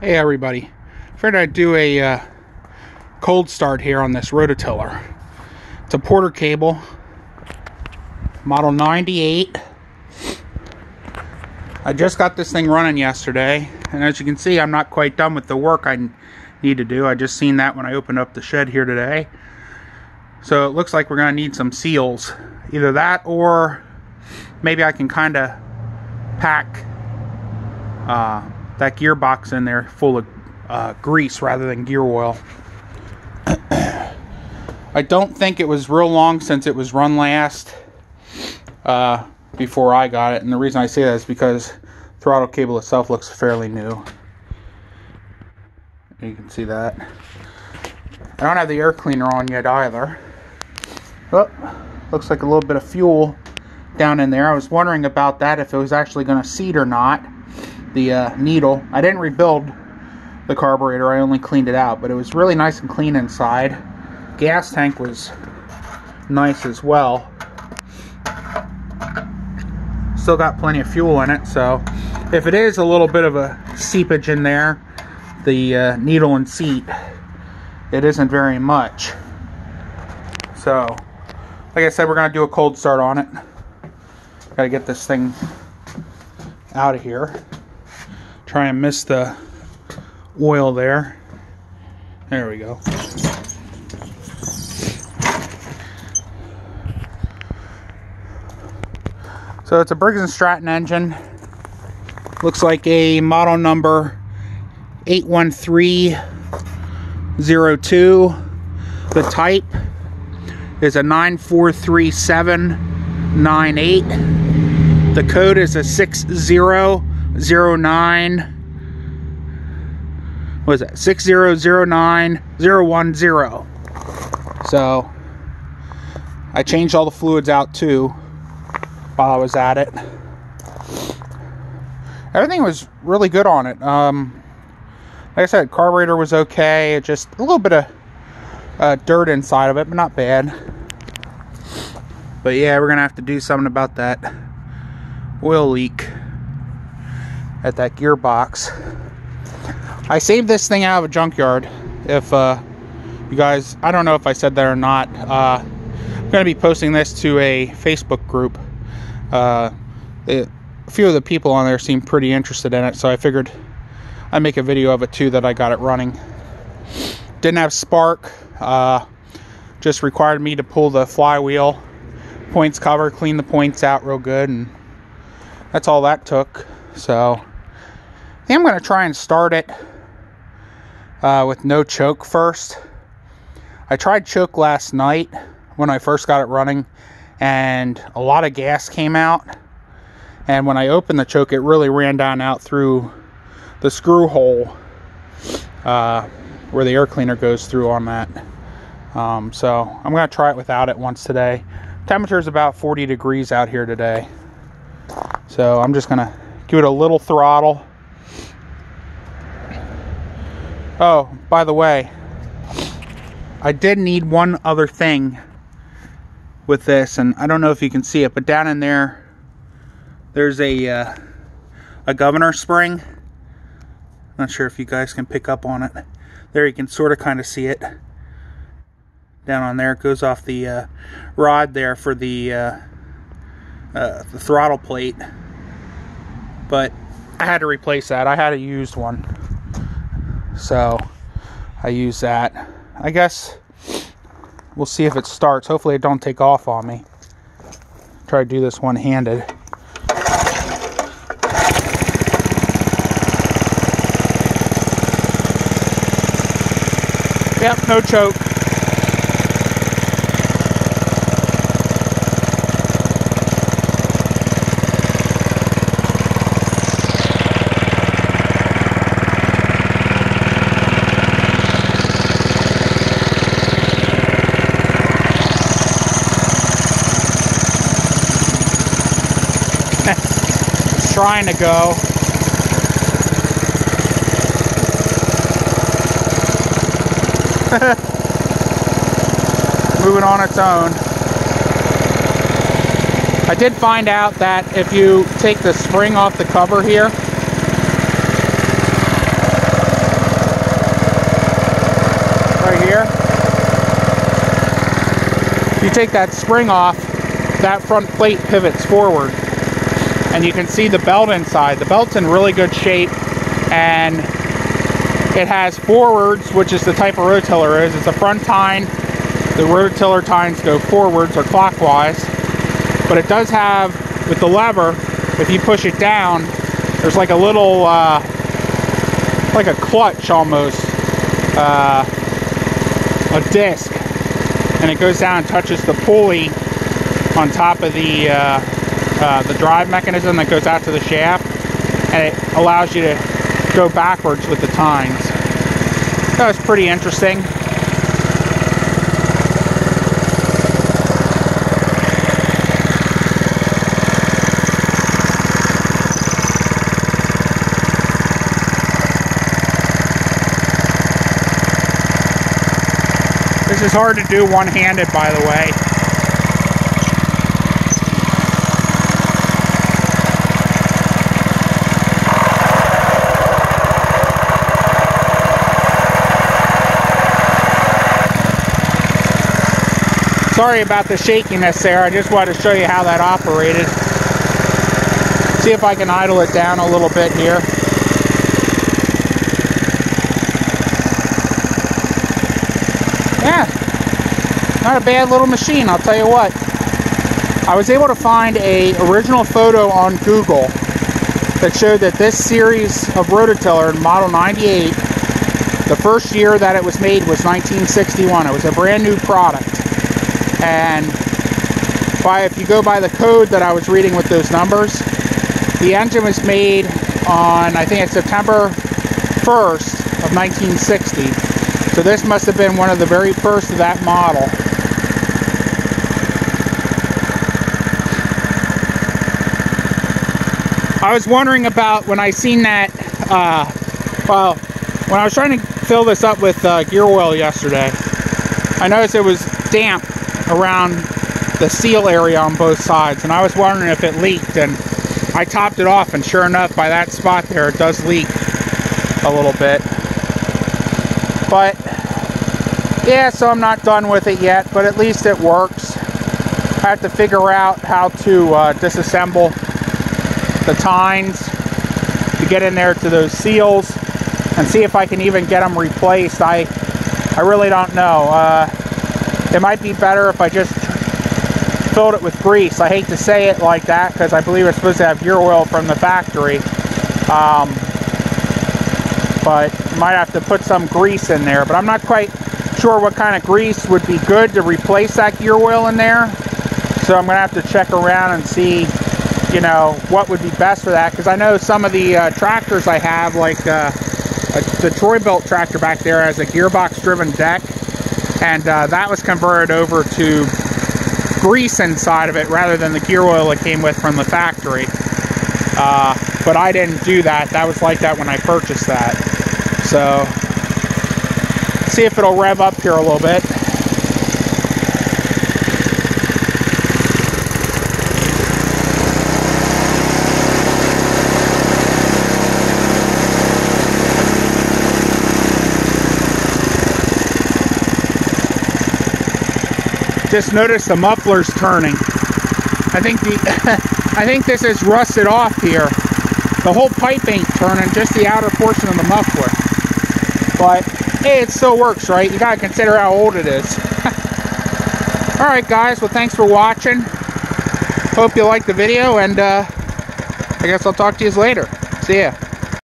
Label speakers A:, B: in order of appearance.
A: Hey everybody, figured I'd do a cold start here on this Rototiller. It's a Porter cable, model 98. I just got this thing running yesterday, and as you can see, I'm not quite done with the work I need to do. I just seen that when I opened up the shed here today. So it looks like we're going to need some seals. Either that, or maybe I can kind of pack that gearbox in there full of grease rather than gear oil. I don't think it was real long since it was run last before I got it, and the reason I say that is because the throttle cable itself looks fairly new. You can see that. I don't have the air cleaner on yet either. Oh, looks like a little bit of fuel down in there. I was wondering about that, if it was actually going to seat or not. The needle. I didn't rebuild the carburetor, I only cleaned it out, but it was really nice and clean inside. Gas tank was nice as well. Still got plenty of fuel in it, so if it is a little bit of a seepage in there, the needle and seat, it isn't very much. So, like I said, we're going to do a cold start on it. Got to get this thing out of here. Try and miss the oil there. There we go. So it's a Briggs & Stratton engine. Looks like a model number 81302. The type is a 94378. The code is a 6009. What is that? 6009010. So I changed all the fluids out too while I was at it. Everything was really good on it. Like I said, carburetor was okay. Just a little bit of dirt inside of it, but not bad. But yeah, we're gonna have to do something about that oil leak at that gearbox. I saved this thing out of a junkyard. If you guys, I don't know if I said that or not. I'm gonna be posting this to a Facebook group. A few of the people on there seem pretty interested in it, so I figured I'd make a video of it too, that I got it running. Didn't have spark, just required me to pull the flywheel points cover, clean the points out real good, and that's all that took. So I think I'm going to try and start it with no choke first. I tried choke last night when I first got it running, and a lot of gas came out, and when I opened the choke, it really ran down out through the screw hole where the air cleaner goes through on that. So I'm going to try it without it once today. Temperature is about 40 degrees out here today, so I'm just going to give it a little throttle. Oh, by the way, I did need one other thing with this, and I don't know if you can see it, but down in there, there's a governor spring. Not sure if you guys can pick up on it. There you can sort of kind of see it. Down on there, it goes off the rod there for the throttle plate. But I had to replace that. I had a used one, so I used that. I guess we'll see if it starts. Hopefully it don't take off on me. Try to do this one-handed. Yep, no choke. Trying to go. Moving on its own. I did find out that if you take the spring off the cover here, you take that spring off, that front plate pivots forward, and you can see the belt inside. The belt's in really good shape, and it has forwards, which is the type of rototiller is. It's a front tine. The rototiller tines go forwards or clockwise, but it does have, with the lever, if you push it down, there's like a little, like a clutch almost, a disc, and it goes down and touches the pulley on top of the drive mechanism that goes out to the shaft, and it allows you to go backwards with the tines. That was pretty interesting. This is hard to do one-handed, by the way. Sorry about the shakiness there. I just wanted to show you how that operated. See if I can idle it down a little bit here. Yeah, not a bad little machine, I'll tell you what. I was able to find an original photo on Google that showed that this series of rototiller, model 98, the first year that it was made was 1961. It was a brand new product. And if you go by the code that I was reading with those numbers, the engine was made on, I think it's September 1st of 1960. So this must have been one of the very first of that model. I was wondering about when I seen that, well, when I was trying to fill this up with gear oil yesterday, I noticed it was damp around the seal area on both sides, and I was wondering if it leaked, and I topped it off, and sure enough, by that spot there, it does leak a little bit. But yeah, so I'm not done with it yet, but at least it works. I have to figure out how to disassemble the tines to get in there to those seals and see if I can even get them replaced. I really don't know. It might be better if I just filled it with grease. I hate to say it like that because I believe it's supposed to have gear oil from the factory. But might have to put some grease in there, but I'm not quite sure what kind of grease would be good to replace that gear oil in there. So I'm gonna have to check around and see, you know, what would be best for that, because I know some of the tractors I have, like the Troy-Bilt tractor back there, has a gearbox driven deck, and that was converted over to grease inside of it rather than the gear oil it came with from the factory. But I didn't do that. That was like that when I purchased that. So, see if it'll rev up here a little bit. Just notice the muffler's turning. I think I think this is rusted off here. The whole pipe ain't turning, just the outer portion of the muffler. But hey, it still works, right? You gotta consider how old it is. Alright guys, well thanks for watching. Hope you liked the video, and I guess I'll talk to you later. See ya.